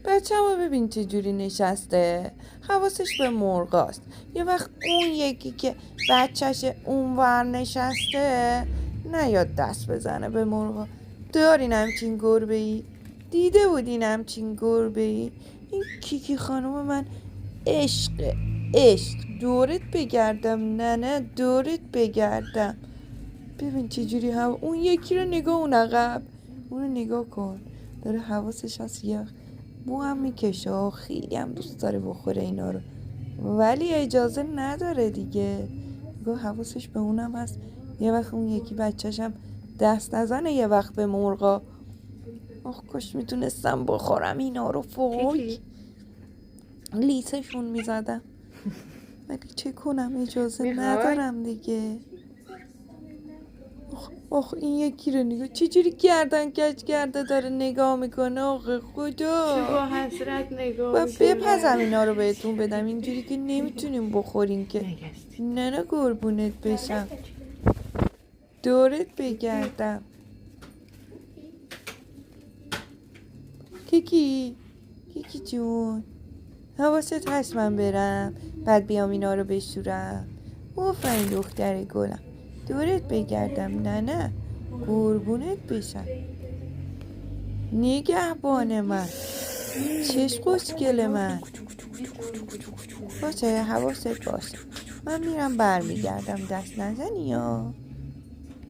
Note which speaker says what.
Speaker 1: بچه رو ببین چه جوری نشسته، حواسش به مرغاست. یه وقت اون یکی که بچهش اونور نشسته نیاد دست بزنه به مرغا. دارین همچین گربه ای؟ دیده بودین همچین گربه ای؟ این کیکی خانم من عشق عشق، دورت بگردم نه دورت بگردم. ببین چجوری هم اون یکی رو نگاه، اون عقب اون رو نگاه کن، داره حواسش هست یه بو هم میکشه. خیلی هم دوست داره بخوره اینا رو، ولی اجازه نداره دیگه. نگاه حواسش به اونم هست، یه وقت اون یکی بچهش هم دست نزنه یه وقت به مرغا. آخ کاش میتونستم بخورم اینا رو، فوی لیسشون میزدم، ولی چه کنم اجازه ندارم دیگه. آخ این یکی رو نگاه چجوری گردن کج کرده داره نگاه میکنه. آخ خدا،
Speaker 2: چه با حسرت نگاه
Speaker 1: و
Speaker 2: میکنه.
Speaker 1: بپزم اینا رو بهتون بدم، اینجوری که نمیتونیم بخورین که. نه قربونت بشم، دورت بگردم. کیکی جون، حواست هست من برم بعد بیام اینا رو بشورم؟ این دختر گلم، دورت بگردم. نه قربونت بشم، نگهبان من، چش خوشگل من. باشه حواست باشه، من میرم برمیگردم، دست نزنی یا